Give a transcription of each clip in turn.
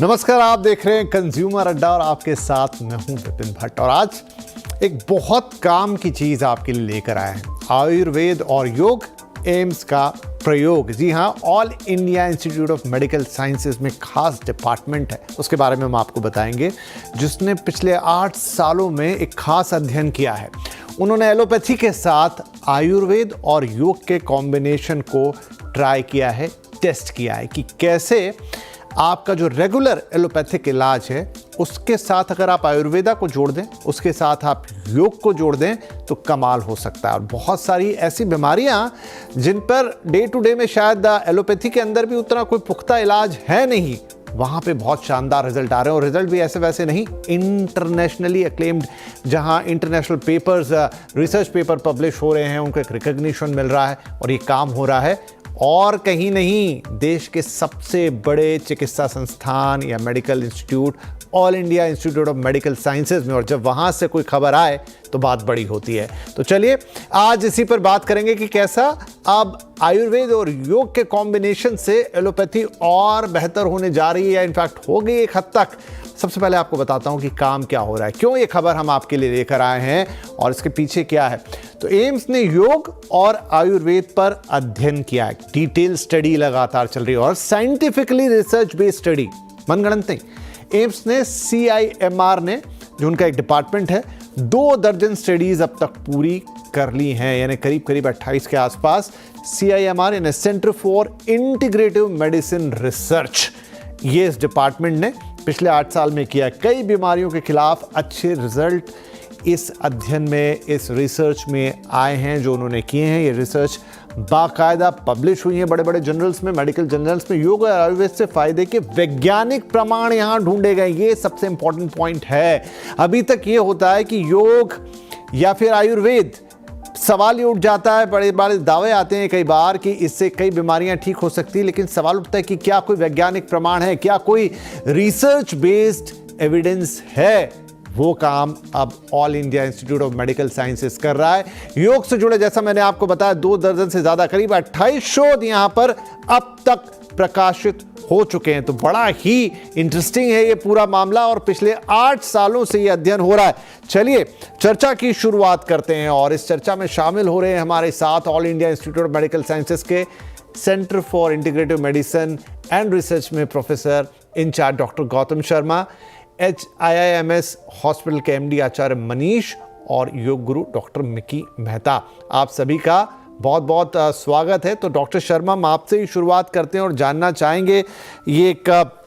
नमस्कार, आप देख रहे हैं कंज्यूमर अड्डा और आपके साथ मैं हूं विपिन भट्ट। और आज एक बहुत काम की चीज आपके लिए लेकर आए हैं, आयुर्वेद और योग एम्स का प्रयोग। जी हां, all India Institute of Medical sciences में खास डिपार्टमेंट है, उसके बारे में हम आपको बताएंगे, जिसने पिछले 8 सालों में एक खास अध्ययन किया है। उन्होंने एलोपैथी के साथ आयुर्वेद और योग के कॉम्बिनेशन को ट्राई किया है, टेस्ट किया है कि कैसे आपका जो रेगुलर एलोपैथिक इलाज है उसके साथ अगर आप आयुर्वेदा को जोड़ दें, उसके साथ आप योग को जोड़ दें तो कमाल हो सकता है। और बहुत सारी ऐसी बीमारियां जिन पर डे टू डे में शायद एलोपैथी के अंदर भी उतना कोई पुख्ता इलाज है नहीं, वहाँ पे बहुत शानदार रिजल्ट आ रहे हैं। और रिजल्ट भी ऐसे वैसे नहीं, इंटरनेशनली अक्लेम्ड, जहाँ international papers, research paper publish हो रहे हैं, उनको एक रिकग्निशन मिल रहा है और ये काम हो रहा है और कहीं नहीं, देश के सबसे बड़े चिकित्सा संस्थान या medical institute all India Institute of Medical sciences में। और जब वहाँ से कोई खबर आए तो बात बड़ी होती है। तो चलिए आज इसी पर बात करेंगे कि कैसा अब आयुर्वेद और योग के कॉम्बिनेशन से एलोपैथी और बेहतर होने जा रही है या इनफैक्ट हो गई एक हद तक। सबसे पहले आपको बताता हूं कि काम क्या हो रहा है, क्यों ये खबर हम आपके लिए लेकर आए हैं और इसके पीछे क्या है। तो एम्स ने योग और आयुर्वेद पर अध्ययन किया है, डिटेल स्टडी लगातार चल रही है और साइंटिफिकली रिसर्च बेस्ड स्टडी, मनगढ़ंत नहीं। एम्स ने CIMR ने, जो उनका एक डिपार्टमेंट है, 2 दर्जन स्टडीज अब तक पूरी कर ली हैं, यानी करीब करीब 28 के आसपास। CIMR यानी centre for integrative medicine research, ये इस डिपार्टमेंट ने पिछले 8 साल में किया। कई बीमारियों के खिलाफ अच्छे रिजल्ट इस अध्ययन में, इस रिसर्च में आए हैं जो उन्होंने किए हैं। ये रिसर्च बाकायदा पब्लिश हुई है बड़े बड़े जर्नल्स में, मेडिकल जर्नल्स में। योग और आयुर्वेद से फायदे के वैज्ञानिक प्रमाण यहाँ ढूंढे गए, ये सबसे इंपॉर्टेंट पॉइंट है। अभी तक ये होता है कि योग या फिर आयुर्वेद, सवाल ये उठ जाता है, बड़े बड़े दावे आते हैं कई बार कि इससे कई बीमारियां ठीक हो सकती है, लेकिन सवाल उठता है कि क्या कोई वैज्ञानिक प्रमाण है, क्या कोई रिसर्च बेस्ड एविडेंस है। वो काम अब all India Institute of Medical sciences कर रहा है। योग से जुड़े, जैसा मैंने आपको बताया, 2 दर्जन से ज्यादा, करीब 28 शोध यहां पर अब तक प्रकाशित हो चुके हैं। तो बड़ा ही इंटरेस्टिंग है ये पूरा मामला और पिछले 8 सालों से ये अध्ययन हो रहा है। चलिए चर्चा की शुरुआत करते हैं और इस चर्चा में शामिल हो रहे हैं हमारे साथ All India Institute of Medical Sciences के centre for integrative medicine and research में professor incharge doctor Gautam Sharma, HIIMS hospital के MD आचार्य मनीष और योग गुरु डॉक्टर मिकी मेहता। आप सभी का बहुत बहुत स्वागत है। तो डॉक्टर शर्मा, हम आपसे ही शुरुआत करते हैं और जानना चाहेंगे, ये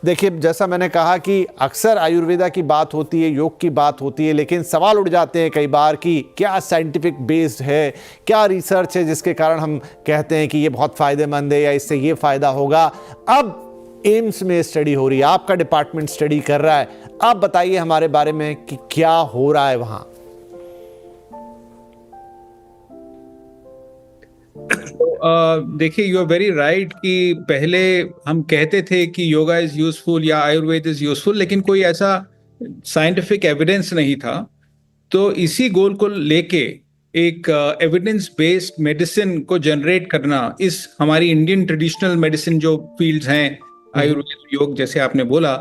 देखिए, जैसा मैंने कहा कि अक्सर आयुर्वेदा की बात होती है, योग की बात होती है, लेकिन सवाल उठ जाते हैं कई बार कि क्या साइंटिफिक बेस्ड है, क्या रिसर्च है जिसके कारण हम कहते हैं कि ये बहुत फ़ायदेमंद है या इससे ये फ़ायदा होगा। अब एम्स में स्टडी हो रही है, आपका डिपार्टमेंट स्टडी कर रहा है, आप बताइए हमारे बारे में कि क्या हो रहा है वहां। देखिए, यू आर वेरी राइट कि पहले हम कहते थे कि योगा इज यूजफुल या आयुर्वेद इज यूजफुल, लेकिन कोई ऐसा साइंटिफिक एविडेंस नहीं था। तो इसी गोल को लेके एक एविडेंस बेस्ड मेडिसिन को जनरेट करना, इस हमारी इंडियन ट्रेडिशनल मेडिसिन जो फील्ड्स हैं, आयुर्वेद, योग, जैसे आपने बोला,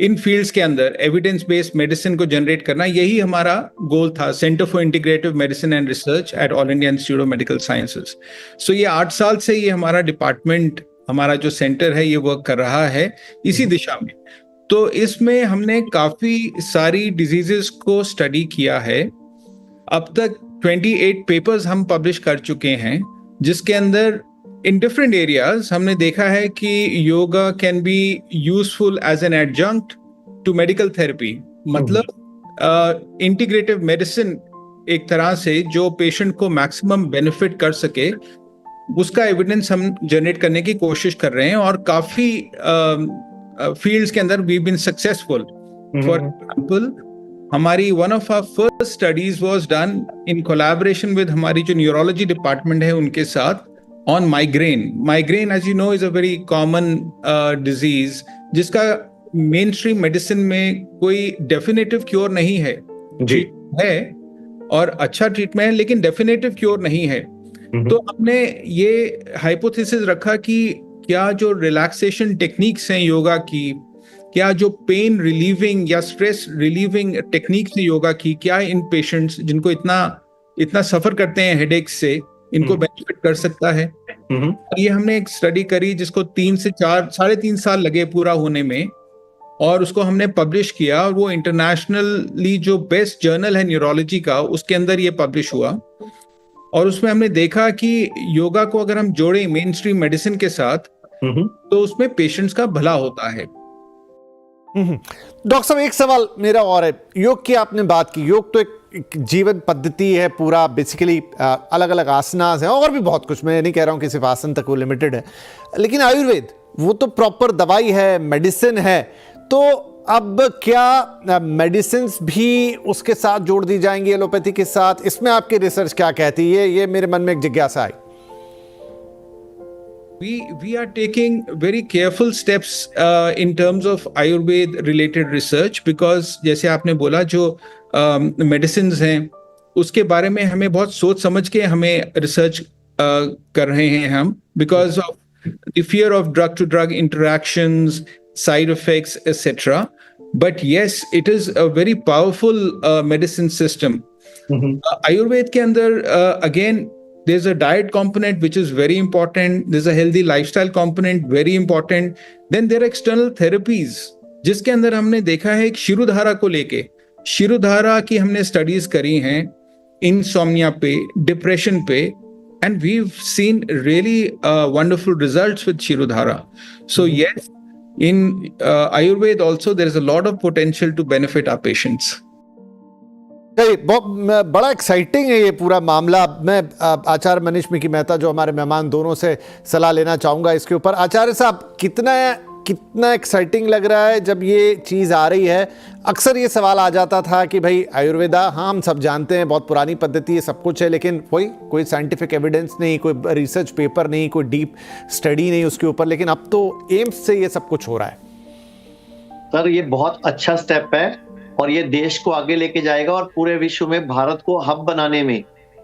इन फील्ड्स के अंदर एविडेंस बेस्ड मेडिसिन को जनरेट करना, यही हमारा गोल था। Centre for integrative medicine and research at All India Institute of Medical Sciences. So ये 8 साल से ये हमारा डिपार्टमेंट, हमारा जो सेंटर है, ये वर्क कर रहा है इसी दिशा में। तो इसमें हमने काफी सारी डिजीजेस को स्टडी किया है। अब तक 28 पेपर्स हम पब्लिश कर चुके हैं, जिसके अंदर इन डिफरेंट एरियाज हमने देखा है कि yoga can be useful as an adjunct to medical therapy. मतलब इंटीग्रेटिव मेडिसिन एक तरह से जो पेशेंट को मैक्सिमम बेनिफिट कर सके, उसका एविडेंस हम जनरेट करने की कोशिश कर रहे हैं और काफी फील्ड्स के अंदर we been successful. For example, हमारी one of our first studies was done in collaboration with हमारी जो न्यूरोलॉजी डिपार्टमेंट है उनके साथ, on migraine. Migraine, as you know, is a very common disease, जिसका mainstream medicine में कोई definitive cure नहीं है। जी है और अच्छा ट्रीटमेंट है, लेकिन definitive cure नहीं है। तो हमने ये hypothesis रखा कि क्या जो relaxation techniques हैं योगा की, क्या जो पेन रिलीविंग या स्ट्रेस रिलीविंग टेक्निक से योगा की, क्या इन पेशेंट्स जिनको इतना सफर करते हैं हेडेक से, इनको बेनिफिट कर सकता है। ये हमने एक स्टडी करी जिसको 3 से 4 3.5 साल लगे पूरा होने में, और उसको हमने पब्लिश किया, और वो इंटरनेशनली जो बेस्ट जर्नल है न्यूरोलॉजी का, उसके अंदर ये पब्लिश हुआ। और उसमें हमने देखा कि योगा को अगर हम जोड़ें मेन स्ट्रीम मेडिसिन के साथ, तो उसमें पेशेंट्स का भला होता है। डॉक्टर साहब, एक सवाल मेरा और है। योग की आपने बात की, योग तो एक जीवन पद्धति है पूरा, बेसिकली अलग अलग आसनास हैं और भी बहुत कुछ, मैं नहीं कह रहा हूं कि सिर्फ आसन तक वो लिमिटेड है, लेकिन आयुर्वेद वो तो प्रॉपर दवाई है, मेडिसिन है। तो अब क्या मेडिसिन भी उसके साथ जोड़ दी जाएंगी एलोपैथी के साथ? इसमें आपकी रिसर्च क्या कहती है? ये मेरे मन में एक जिज्ञासा आई। We are taking very careful steps in terms of Ayurveda related research, because जैसे आपने बोला जो medicines हैं उसके बारे में हमें बहुत सोच समझ के हमें research कर रहे हैं हम, because of the fear of drug to drug interactions, side effects, etc. But yes, it is a very powerful medicine system. Ayurveda के अंदर again there's a diet component which is very important. There's a healthy lifestyle component, very important. Then there are external therapies, जिसके अंदर हमने देखा है एक शिरोधारा को लेके, शिरोधारा की हमने स्टडीज करी हैं इंसोम्निया पे, डिप्रेशन पे, and we've seen really wonderful results with shirodhara. So yes, in Ayurveda also there is a lot of potential to benefit our patients. बहुत बड़ा एक्साइटिंग है ये पूरा मामला। मैं आचार्य मनीष मिकी मेहता जो हमारे मेहमान, दोनों से सलाह लेना चाहूँगा इसके ऊपर। आचार्य साहब, कितना एक्साइटिंग लग रहा है जब ये चीज़ आ रही है। अक्सर ये सवाल आ जाता था कि भाई आयुर्वेदा, हाँ हम सब जानते हैं बहुत पुरानी पद्धति है, सब कुछ है, लेकिन कोई साइंटिफिक एविडेंस नहीं, कोई रिसर्च पेपर नहीं, कोई डीप स्टडी नहीं उसके ऊपर। लेकिन अब तो एम्स से ये सब कुछ हो रहा है। सर, ये बहुत अच्छा स्टेप है और ये देश को आगे लेके जाएगा और पूरे विश्व में भारत को हब बनाने में,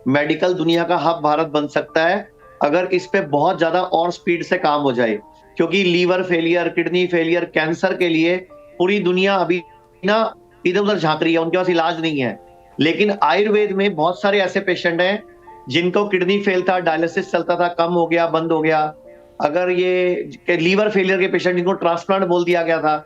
मेडिकल दुनिया का हब भारत बन सकता है अगर इस पे बहुत ज्यादा और स्पीड से काम हो जाए। क्योंकि liver failure, kidney failure, cancer के लिए पूरी दुनिया अभी ना इधर उधर झांक रही है, उनके पास इलाज नहीं है। लेकिन आयुर्वेद में बहुत सारे ऐसे पेशेंट हैं जिनको किडनी फेल था, डायलिसिस चलता था, कम हो गया, बंद हो गया। अगर ये लीवर फेलियर के पेशेंट जिनको ट्रांसप्लांट बोल दिया गया था,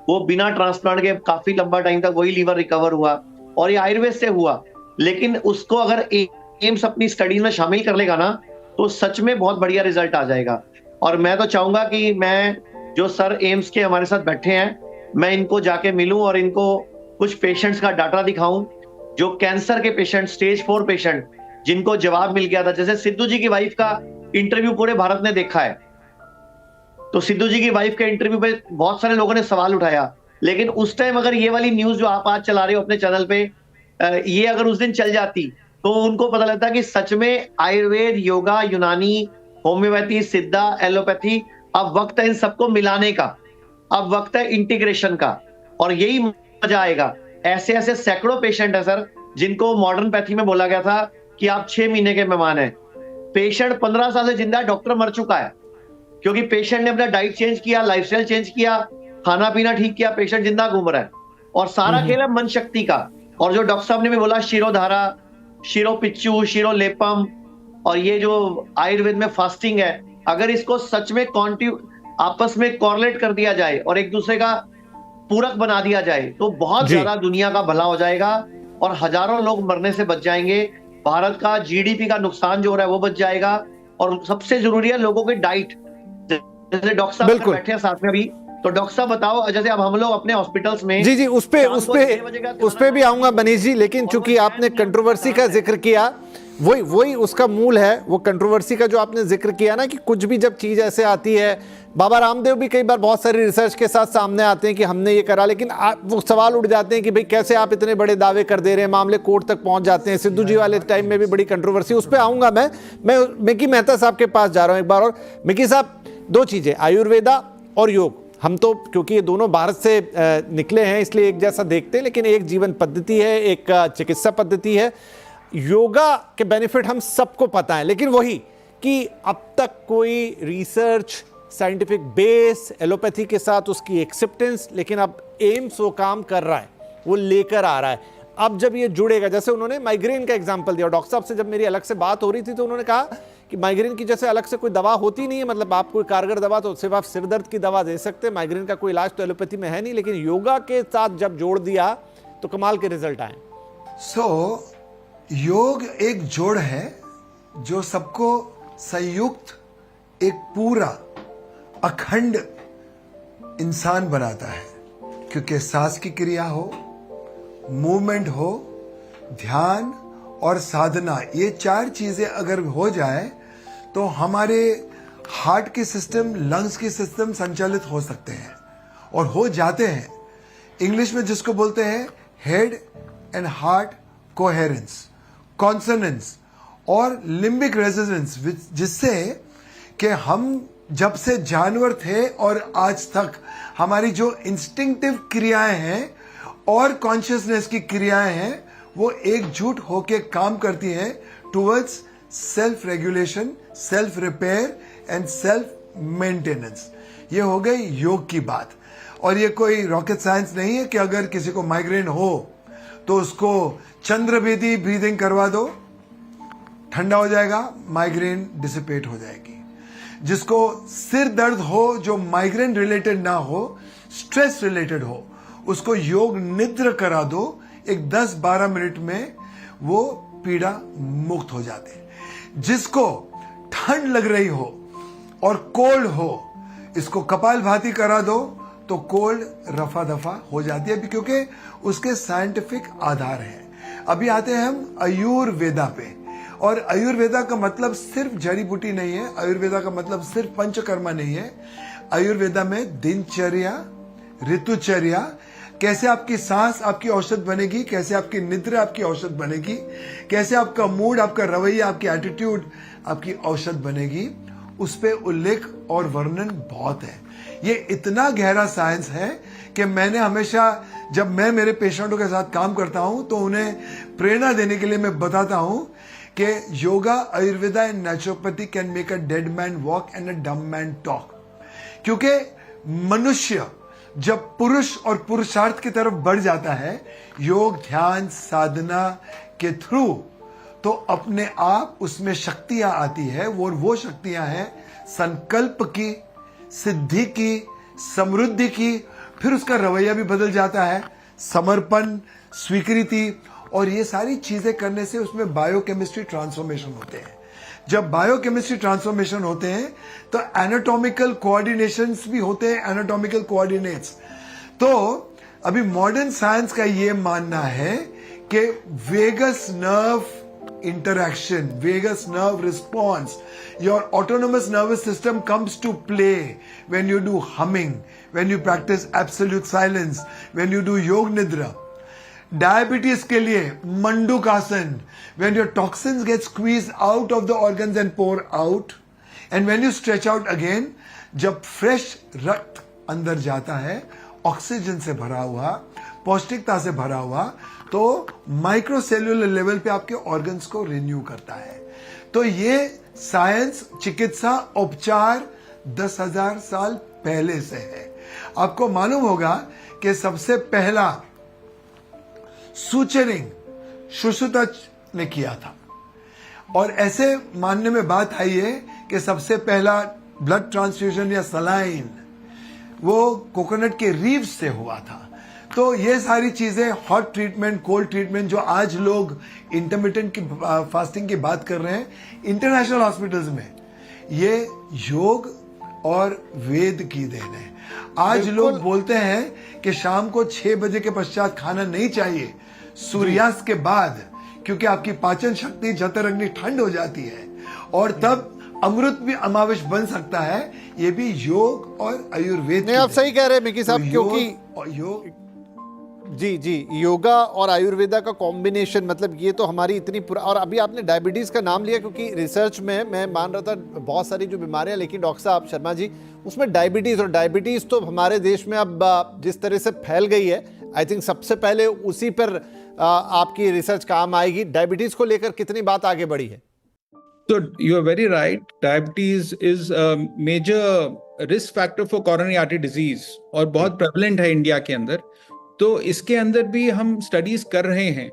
वो बिना ट्रांसप्लांट के काफी लंबा टाइम तक वही लीवर रिकवर हुआ, और ये आयुर्वेद से हुआ। लेकिन उसको अगर एम्स अपनी स्टडी में शामिल कर लेगा ना, तो सच में बहुत बढ़िया रिजल्ट आ जाएगा। और मैं तो चाहूंगा कि मैं जो सर एम्स के हमारे साथ बैठे हैं, मैं इनको जाके मिलूं और इनको कुछ पेशेंट्स का डाटा दिखाऊं, जो कैंसर के पेशेंट, स्टेज 4 पेशेंट, जिनको जवाब मिल गया था। जैसे सिद्धू जी की वाइफ का इंटरव्यू पूरे भारत ने देखा है, तो सिद्धू जी की वाइफ के इंटरव्यू पे बहुत सारे लोगों ने सवाल उठाया। लेकिन उस टाइम अगर ये वाली न्यूज जो आप आज चला रहे हो अपने चैनल पे, ये अगर उस दिन चल जाती, तो उनको पता लगता कि सच में आयुर्वेद, योगा, यूनानी, होम्योपैथी, सिद्धा, एलोपैथी, अब वक्त है इन सबको मिलाने का, अब वक्त है इंटीग्रेशन का, और यही मजा आएगा। ऐसे ऐसे सैकड़ों पेशेंट है सर, जिनको मॉडर्न पैथी में बोला गया था कि आप 6 महीने के मेहमान हैं। पेशेंट 15 साल से जिंदा है, डॉक्टर मर चुका है, क्योंकि पेशेंट ने अपना डाइट चेंज किया, लाइफस्टाइल चेंज किया, खाना पीना ठीक किया, पेशेंट जिंदा घूम रहा है। और सारा खेल है मन शक्ति का। और जो डॉक्टर साहब ने भी बोला, शिरोधारा, शिरोपिच्चू, शिरोलेपम, और ये जो आयुर्वेद में फास्टिंग है, अगर इसको सच में आपस में कॉरलेट कर दिया जाए और एक दूसरे का पूरक बना दिया जाए, तो बहुत ज्यादा दुनिया का भला हो जाएगा और हजारों लोग मरने से बच जाएंगे। भारत का जीडीपी का नुकसान जो हो रहा है वो बच जाएगा। और सबसे जरूरी है लोगों की डाइट। जैसे डॉक्टर साहब बैठे हैं साथ में अभी, तो डॉक्टर साहब बताओ, जैसे अब हम लोग अपने हॉस्पिटल्स में, जी उस पे भी आऊंगा मनीष जी, लेकिन चूंकि आपने कंट्रोवर्सी का जिक्र किया, वही उसका मूल है, वो कंट्रोवर्सी का जो आपने जिक्र किया ना, कि कुछ भी जब चीज ऐसे आती है, बाबा रामदेव भी कई बार बहुत सारी रिसर्च के साथ सामने आते हैं कि हमने ये करा, लेकिन वो सवाल उठ जाते हैं कि भाई कैसे आप इतने बड़े दावे कर दे रहे हैं, मामले कोर्ट तक पहुंच जाते हैं। सिद्धू जी वाले टाइम में भी बड़ी कंट्रोवर्सी, उस पर आऊंगा मैं मिकी मेहता साहब के पास जा रहा हूं एक बार और। मिकी साहब, 2 चीजें, आयुर्वेदा और योग, हम तो क्योंकि ये दोनों भारत से निकले हैं इसलिए एक जैसा देखते हैं, लेकिन एक जीवन पद्धति है, एक चिकित्सा पद्धति है। योगा के बेनिफिट हम सबको पता है, लेकिन वही कि अब तक कोई रिसर्च साइंटिफिक बेस, एलोपैथी के साथ उसकी एक्सेप्टेंस, लेकिन अब एम्स वो काम कर रहा है, वो लेकर आ रहा है। अब जब ये जुड़ेगा, जैसे उन्होंने माइग्रेन का एग्जांपल दिया, डॉक्टर साहब से जब मेरी अलग से बात हो रही थी तो उन्होंने कहा कि माइग्रेन की जैसे अलग से कोई दवा होती नहीं है, मतलब आप कोई कारगर दवा तो सिर्फ आप सिर दर्द की दवा दे सकते हैं, माइग्रेन का कोई इलाज तो एलोपैथी में है नहीं, लेकिन योगा के साथ जब जोड़ दिया तो कमाल के रिजल्ट आए। योग एक जोड़ है जो सबको संयुक्त एक पूरा अखंड इंसान बनाता है, क्योंकि सांस की क्रिया हो, मूवमेंट हो, ध्यान और साधना, ये 4 चीजें अगर हो जाए तो हमारे हार्ट के सिस्टम, लंग्स के सिस्टम संचालित हो सकते हैं और हो जाते हैं। इंग्लिश में जिसको बोलते हैं head and heart coherence, consonance और लिम्बिक रेजोनेंस, जिससे कि हम जब से जानवर थे और आज तक हमारी जो इंस्टिंक्टिव क्रियाएं हैं और कॉन्शियसनेस की क्रियाएं हैं वो एकजुट होकर काम करती हैं towards self regulation, self repair and self maintenance. ये हो गई योग की बात। और ये कोई रॉकेट साइंस नहीं है कि अगर किसी को माइग्रेन हो तो उसको चंद्रभेदी ब्रीदिंग करवा दो, ठंडा हो जाएगा, माइग्रेन डिसिपेट हो जाएगी। जिसको सिर दर्द हो जो माइग्रेन रिलेटेड ना हो, स्ट्रेस रिलेटेड हो, उसको योग निद्रा करा दो, एक 10-12 मिनट में वो पीड़ा मुक्त हो जाते हैं। जिसको ठंड लग रही हो और कोल्ड हो, इसको कपालभाति करा दो तो कोल्ड रफा दफा हो जाती है, क्योंकि उसके साइंटिफिक आधार हैं। अभी आते हैं हम आयुर्वेदा पे। और आयुर्वेदा का मतलब सिर्फ जड़ी बूटी नहीं है, आयुर्वेदा का मतलब सिर्फ पंचकर्मा नहीं है। आयुर्वेदा में दिनचर्या, ऋतुचर्या, कैसे आपकी सांस आपकी औषध बनेगी, कैसे आपकी निद्रा आपकी औषध बनेगी, कैसे आपका मूड, आपका रवैया, आपकी एटीट्यूड आपकी औषध बनेगी, उस पे उल्लेख और वर्णन बहुत है। ये इतना गहरा साइंस है कि मैंने हमेशा, जब मैं मेरे पेशेंटों के साथ काम करता हूं तो उन्हें प्रेरणा देने के लिए मैं बताता हूं कि yoga, Ayurveda and naturopathy can make a dead man walk and अ डम मैन टॉक। क्योंकि मनुष्य जब पुरुष और पुरुषार्थ की तरफ बढ़ जाता है योग, ध्यान, साधना के थ्रू, तो अपने आप उसमें शक्तियां आती है। वो शक्तियां हैं संकल्प की, सिद्धि की, समृद्धि की। फिर उसका रवैया भी बदल जाता है, समर्पण, स्वीकृति, और ये सारी चीजें करने से उसमें बायोकेमिस्ट्री ट्रांसफॉर्मेशन होते हैं। जब बायोकेमिस्ट्री ट्रांसफॉर्मेशन होते हैं तो एनाटॉमिकल कोऑर्डिनेशंस भी होते हैं, एनाटॉमिकल कोऑर्डिनेट्स। तो अभी मॉडर्न साइंस का ये मानना है कि vagus nerve interaction, vagus nerve response, your autonomous nervous system comes to play when you do humming, when you practice absolute silence, when you do yog nidra. Diabetes के लिए मंडूकासन, when your toxins get squeezed out of the organs and pour out, and when you stretch out again, जब fresh रक्त अंदर जाता है, oxygen से भरा हुआ, पौष्टिकता से भरा हुआ, तो माइक्रोसेल्यूलर लेवल पे आपके ऑर्गन्स को रिन्यू करता है। तो ये साइंस, चिकित्सा, उपचार 10,000 साल पहले से है। आपको मालूम होगा कि सबसे पहला सूचरिंग सुश्रुत ने किया था, और ऐसे मानने में बात आई है कि सबसे पहला ब्लड ट्रांसफ्यूजन या सलाइन वो कोकोनट के रीव्स से हुआ था। तो ये सारी चीजें, हॉट ट्रीटमेंट, कोल्ड ट्रीटमेंट, जो आज लोग इंटरमिटेंट की फास्टिंग की बात कर रहे हैं इंटरनेशनल हॉस्पिटल्स में, ये योग और वेद की देन है। आज लोग बोलते हैं कि शाम को 6 बजे के पश्चात खाना नहीं चाहिए, सूर्यास्त के बाद, क्योंकि आपकी पाचन शक्ति जठराग्नि ठंड हो जाती है और तब अमृत भी अमावश बन सकता है। ये भी योग और आयुर्वेद। नहीं, आप सही कह रहे हैं मिकी साहब, क्योंकि योग जी योगा और आयुर्वेदा का कॉम्बिनेशन, मतलब ये तो हमारी इतनी और अभी आपने डायबिटीज का नाम लिया, क्योंकि रिसर्च में मैं मान रहा था बहुत सारी जो बीमारियां, लेकिन डॉक्टर साहब शर्मा जी, उसमें डायबिटीज तो हमारे देश में अब जिस तरह से फैल गई है, आई थिंक सबसे पहले उसी पर आपकी रिसर्च काम आएगी। डायबिटीज को लेकर कितनी बात आगे बढ़ी है? So you are very right. Diabetes is a major risk factor for coronary artery disease और बहुत प्रेवलेंट है इंडिया के अंदर, तो इसके अंदर भी हम स्टडीज कर रहे हैं.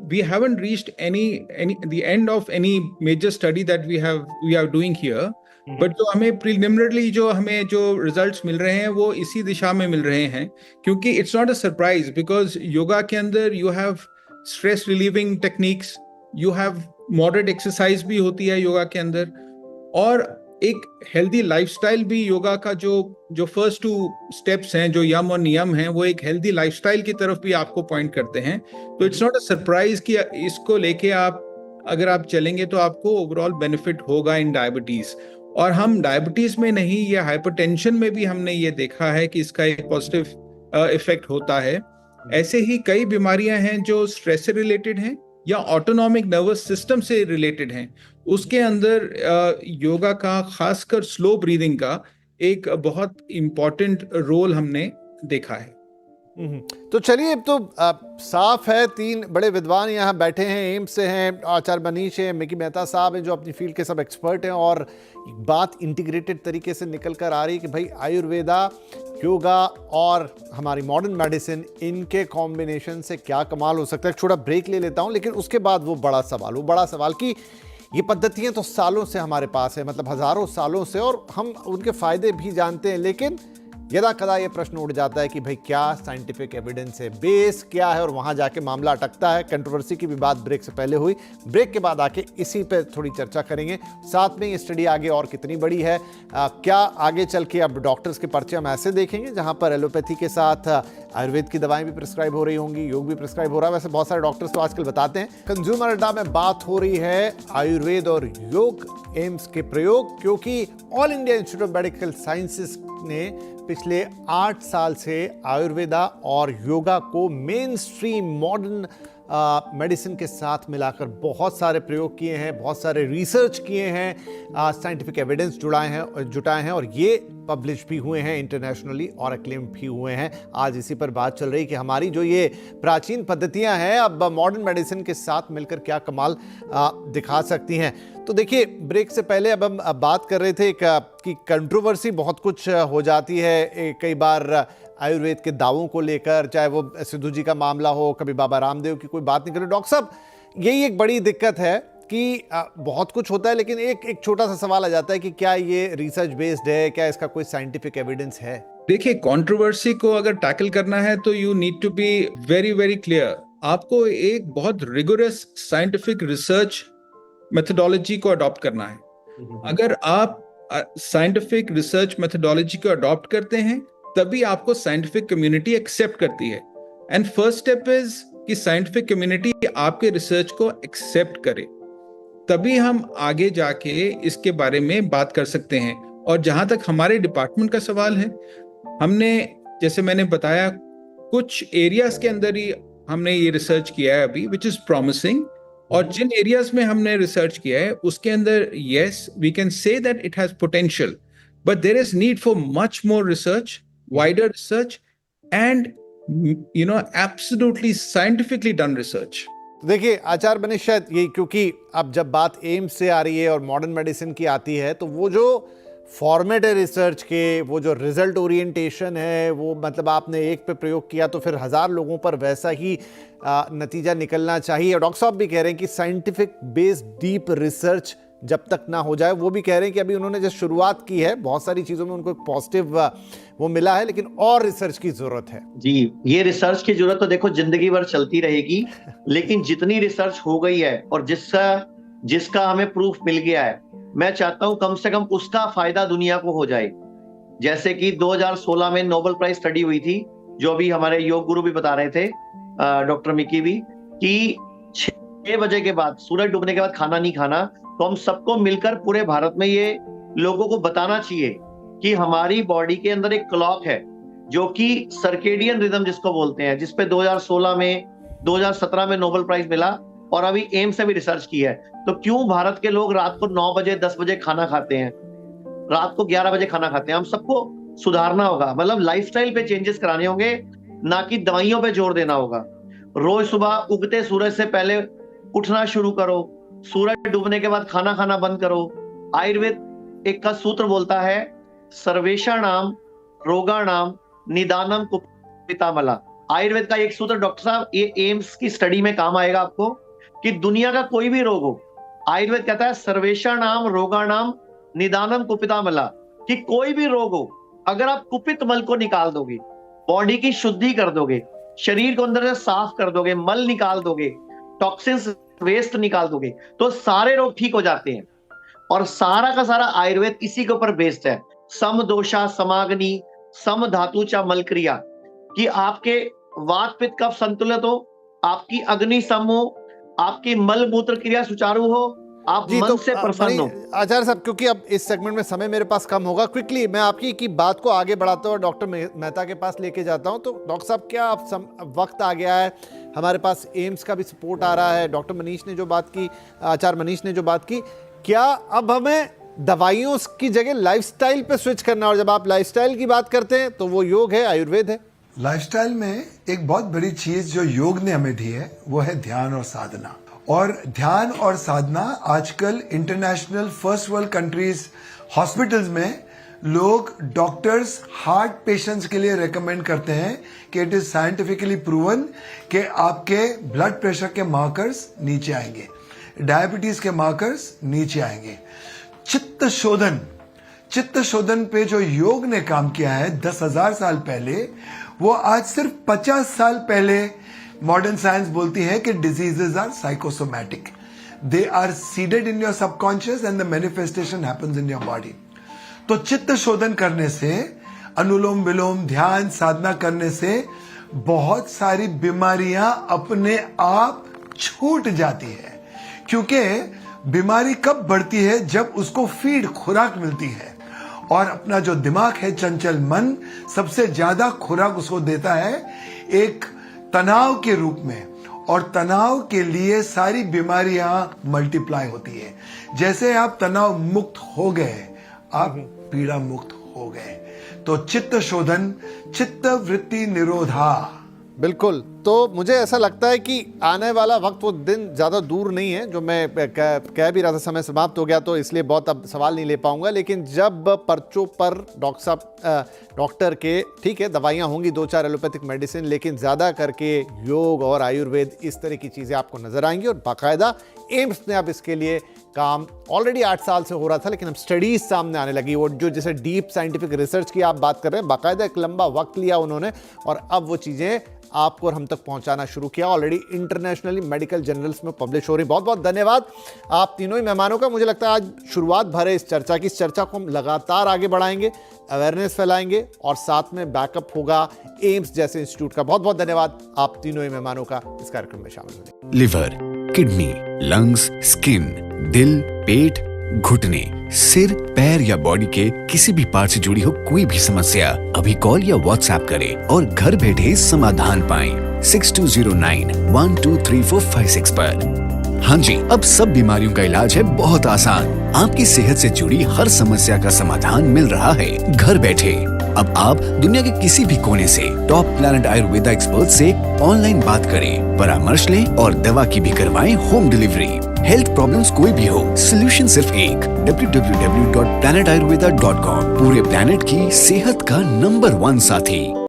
We haven't reached the end of any major study that we are doing here. But जो हमें प्रिलिमिनरली जो रिजल्ट्स मिल रहे हैं वो इसी दिशा में मिल रहे हैं, क्योंकि it's not a surprise, because yoga के अंदर you have stress relieving techniques, you have moderate exercise भी होती है योगा के अंदर, और एक हेल्दी लाइफस्टाइल भी योगा का जो फर्स्ट 2 स्टेप्स हैं, जो यम और नियम हैं, वो एक हेल्दी लाइफस्टाइल की तरफ भी आपको पॉइंट करते हैं. तो इट्स नॉट अ सरप्राइज कि इसको लेके अगर आप चलेंगे तो आपको ओवरऑल बेनिफिट होगा इन डायबिटीज. और हम डायबिटीज में नहीं, ये हाइपरटेंशन में भी हमने ये देखा है कि इसका एक पॉजिटिव इफेक्ट होता है. ऐसे ही कई बीमारियां हैं जो स्ट्रेस से रिलेटेड हैं या ऑटोनॉमिक नर्वस सिस्टम से रिलेटेड हैं. उसके अंदर योगा का, खासकर स्लो ब्रीदिंग का, एक बहुत इम्पॉर्टेंट रोल हमने देखा है. तो चलिए, अब तो साफ है, 3 बड़े विद्वान यहाँ बैठे हैं, एम्स से हैं, आचार्य मनीष हैं, मिकी मेहता साहब हैं, जो अपनी फील्ड के सब एक्सपर्ट हैं, और बात इंटीग्रेटेड तरीके से निकल कर आ रही है कि भाई आयुर्वेदा, योगा और हमारी मॉडर्न मेडिसिन, इनके कॉम्बिनेशन से क्या कमाल हो सकता है. छोटा ब्रेक ले लेता हूँ, लेकिन उसके बाद वो बड़ा सवाल कि ये पद्धतियाँ तो सालों से हमारे पास है, मतलब हज़ारों सालों से, और हम उनके फ़ायदे भी जानते हैं, लेकिन यदा कदा ये प्रश्न उठ जाता है कि भाई क्या साइंटिफिक एविडेंस है, बेस क्या है, और वहाँ जाके मामला अटकता है. कंट्रोवर्सी की भी बात ब्रेक से पहले हुई. ब्रेक के बाद आके इसी पे थोड़ी चर्चा करेंगे. साथ में ये स्टडी आगे और कितनी बड़ी है, क्या आगे चल के अब डॉक्टर्स के पर्चे हम ऐसे देखेंगे जहाँ पर एलोपैथी के साथ आयुर्वेद की दवाएं भी प्रिस्क्राइब हो रही होंगी, योग भी प्रिस्क्राइब हो रहा है. वैसे बहुत सारे डॉक्टर्स तो आजकल बताते हैं. कंज्यूमर अड्डा में बात हो रही है आयुर्वेद और योग, एम्स के प्रयोग, क्योंकि all India Institute of medical sciences ने पिछले 8 साल से आयुर्वेदा और योगा को मेन स्ट्रीम मॉडर्न मेडिसिन के साथ मिलाकर बहुत सारे प्रयोग किए हैं, बहुत सारे रिसर्च किए हैं, साइंटिफिक एविडेंस जुटाए हैं, और ये पब्लिश भी हुए हैं इंटरनेशनली और एक्लेम भी हुए हैं. आज इसी पर बात चल रही है कि हमारी जो ये प्राचीन पद्धतियां हैं अब मॉडर्न मेडिसिन के साथ मिलकर क्या कमाल दिखा सकती हैं. तो देखिए, ब्रेक से पहले अब हम बात कर रहे थे कि कंट्रोवर्सी बहुत कुछ हो जाती है कई बार आयुर्वेद के दावों को लेकर, चाहे वो सिद्धू जी का मामला हो, कभी बाबा रामदेव की कोई बात नहीं करे. डॉक्टर साहब, यही एक बड़ी दिक्कत है कि बहुत कुछ होता है, लेकिन एक छोटा सा सवाल आ जाता है कि क्या ये रिसर्च बेस्ड है, क्या इसका कोई साइंटिफिक एविडेंस है? देखिए, कंट्रोवर्सी को अगर टैकल करना है तो you need to be very very clear. आपको एक बहुत रिगोरस साइंटिफिक रिसर्च मेथोडोलॉजी को अडॉप्ट करना है. अगर आप साइंटिफिक रिसर्च मेथोडोलॉजी को अडॉप्ट करते हैं तभी आपको साइंटिफिक कम्युनिटी एक्सेप्ट करती है. एंड फर्स्ट स्टेप इज कि साइंटिफिक कम्युनिटी आपके रिसर्च को एक्सेप्ट करे, तभी हम आगे जाके इसके बारे में बात कर सकते हैं. और जहां तक हमारे डिपार्टमेंट का सवाल है, हमने, जैसे मैंने बताया, कुछ एरियाज के अंदर ही हमने ये रिसर्च किया है अभी, विच इज प्रॉमिसिंग. और जिन एरियाज में हमने रिसर्च किया है उसके अंदर, yes, we can say that it has potential, but there is need for much more research, wider research, and absolutely scientifically done research. देखिए आचार्य मनीष, शायद यही, क्योंकि अब जब बात एम्स से आ रही है और मॉडर्न मेडिसिन की आती है, तो वो जो फॉर्मेट है रिसर्च के, वो जो रिजल्ट ओरिएंटेशन है, वो मतलब आपने एक पे प्रयोग किया तो फिर 1000 लोगों पर वैसा ही नतीजा निकलना चाहिए. डॉक्टर साहब भी कह रहे हैं कि साइंटिफिक बेस्ड डीप रिसर्च जब तक ना हो जाए, वो भी कह रहे हैं कि अभी उन्होंने जो शुरुआत की है, बहुत सारी चीजों में उनको एक पॉजिटिव वो मिला है, लेकिन और रिसर्च की जरूरत है. जी, ये रिसर्च की जरूरत तो देखो जिंदगी भर चलती रहेगी, लेकिन जितनी रिसर्च हो गई है और जिसका हमें प्रूफ मिल गया है, मैं चाहता हूं कम से कम उसका फायदा दुनिया को हो जाए. जैसे कि 2016 में नोबेल प्राइज स्टडी हुई थी, जो अभी हमारे योग गुरु भी बता रहे थे, डॉक्टर मिकी भी, कि 6 बजे के बाद, सूरज डूबने के बाद खाना नहीं खाना. तो हम सबको मिलकर पूरे भारत में ये लोगों को बताना चाहिए कि हमारी बॉडी के अंदर एक क्लॉक है जो कि सर्केडियन रिदम जिसको बोलते हैं, जिसपे 2016 में 2017 में नोबेल प्राइज मिला, और अभी एम्स से भी रिसर्च की है. तो क्यों भारत के लोग रात को 9 बजे 10 बजे खाना खाते हैं, रात को 11 बजे खाना खाते हैं? हम सबको सुधारना होगा, मतलब लाइफस्टाइल पे चेंजेस कराने होंगे, ना कि दवाइयों पे जोर देना होगा. रोज सुबह उगते सूरज से पहले उठना शुरू करो, सूरज डूबने के बाद खाना खाना बंद करो. आयुर्वेद एक का सूत्र बोलता है सर्वेषाणाम रोगाणाम निदानम कुपितामला। आयुर्वेद का एक सूत्र डॉक्टर साहब, ये एम्स की स्टडी में काम आएगा आपको, कि दुनिया का कोई भी रोग हो, आयुर्वेद कहता है सर्वेषाणाम रोगाणाम निदानम कुपितामला, कि कोई भी रोग हो, अगर आप कुपित मल को निकाल दोगे, बॉडी की शुद्धि कर दोगे, शरीर को अंदर से साफ कर दोगे, मल निकाल दोगे, टॉक्सिन्स वेस्ट निकाल दोगे, तो सारे रोग ठीक हो जाते हैं। और सारा का सारा आयुर्वेद इसी के ऊपर बेस्ड है, सम दोषा समाग्नि सम धातु चा मल क्रिया, कि आपके वात पित्त कफ संतुलित हो, आपकी अग्नि सम हो, आपकी मल मूत्र क्रिया सुचारू हो, आप मन से प्रसन्न हो। आचार्य साहब, क्योंकि अब इस सेगमेंट में समय मेरे पास कम होगा, क्विकली मैं आपकी की बात को आगे बढ़ाता हूँ, डॉक्टर मेहता के पास लेके जाता हूँ। तो डॉक्टर साहब, क्या अब वक्त आ गया है, हमारे पास एम्स का भी सपोर्ट आ रहा है, डॉक्टर मनीष ने जो बात की, आचार्य मनीष ने जो बात की, क्या अब हमें दवाइयों की जगह लाइफस्टाइल पे स्विच करना? और जब आप लाइफस्टाइल की बात करते हैं तो वो योग है, आयुर्वेद है। लाइफस्टाइल में एक बहुत बड़ी चीज जो योग ने हमें दी है वो है ध्यान और साधना। और ध्यान और साधना आजकल international first world countries hospitals में लोग, डॉक्टर्स हार्ट पेशेंट्स के लिए रेकमेंड करते हैं कि इट इज साइंटिफिकली प्रूवन कि आपके ब्लड प्रेशर के मार्कर्स नीचे आएंगे, डायबिटीज के मार्कर्स नीचे आएंगे। चित्त शोधन पे जो योग ने काम किया है 10,000 साल पहले, वो आज सिर्फ 50 साल पहले मॉडर्न साइंस बोलती है कि diseases are psychosomatic, they are seeded in your subconscious and the manifestation happens in your body. तो चित्त शोधन करने से, अनुलोम विलोम, ध्यान, साधना करने से बहुत सारी बीमारियां अपने आप छूट जाती है। क्योंकि बीमारी कब बढ़ती है? जब उसको फीड, खुराक मिलती है। और अपना जो दिमाग है, चंचल मन, सबसे ज्यादा खुराक उसको देता है एक तनाव के रूप में, और तनाव के लिए सारी बीमारियां मल्टीप्लाई होती है। जैसे आप तनाव मुक्त हो गए, आप पीड़ा मुक्त हो गए। तो चित्त शोधन, चित्त वृत्ति निरोधा। बिल्कुल। तो मुझे ऐसा लगता है कि आने वाला वक्त, वो दिन ज़्यादा दूर नहीं है, जो मैं कह भी रहा था, समय समाप्त हो गया तो इसलिए बहुत अब सवाल नहीं ले पाऊंगा, लेकिन जब पर्चों पर डॉक्टर साहब, डॉक्टर के, ठीक है दवाइयाँ होंगी, 2-4 एलोपैथिक मेडिसिन, लेकिन ज़्यादा करके योग और आयुर्वेद, इस तरह की चीज़ें आपको नज़र आएंगी। और बाकायदा एम्स ने अब इसके लिए काम ऑलरेडी 8 साल से हो रहा था, लेकिन अब स्टडीज सामने आने लगी, और जो जैसे डीप साइंटिफिक रिसर्च की आप बात कर रहे हैं, बाकायदा एक लंबा वक्त लिया उन्होंने, और अब वो चीज़ें आपको और हम तक पहुंचाना शुरू किया। ऑलरेडी इंटरनेशनली मेडिकल जर्नल्स में पब्लिश हो रही। बहुत बहुत धन्यवाद आप तीनों ही मेहमानों का। मुझे लगता है आज शुरुआत भर है इस चर्चा की। इस चर्चा को हम लगातार आगे बढ़ाएंगे, अवेयरनेस फैलाएंगे, और साथ में बैकअप होगा एम्स जैसे इंस्टीट्यूट का। बहुत बहुत धन्यवाद आप तीनों ही मेहमानों का इस कार्यक्रम में शामिल होने। लिवर, किडनी, लंग्स, स्किन, दिल, पेट, घुटने, सिर, पैर या बॉडी के किसी भी पार्ट से जुड़ी हो कोई भी समस्या, अभी कॉल या व्हाट्सएप करें और घर बैठे समाधान पाएं 6209123456 पर। हाँ जी, अब सब बीमारियों का इलाज है बहुत आसान। आपकी सेहत से जुड़ी हर समस्या का समाधान मिल रहा है घर बैठे। अब आप दुनिया के किसी भी कोने से टॉप प्लैनेट आयुर्वेदा एक्सपर्ट से ऑनलाइन बात करें, परामर्श लें और दवा की भी करवाएं होम डिलीवरी। हेल्थ प्रॉब्लम्स कोई भी हो, सोल्यूशन सिर्फ एक, www.planetayurveda.com। पूरे प्लैनेट की सेहत का नंबर 1 साथी।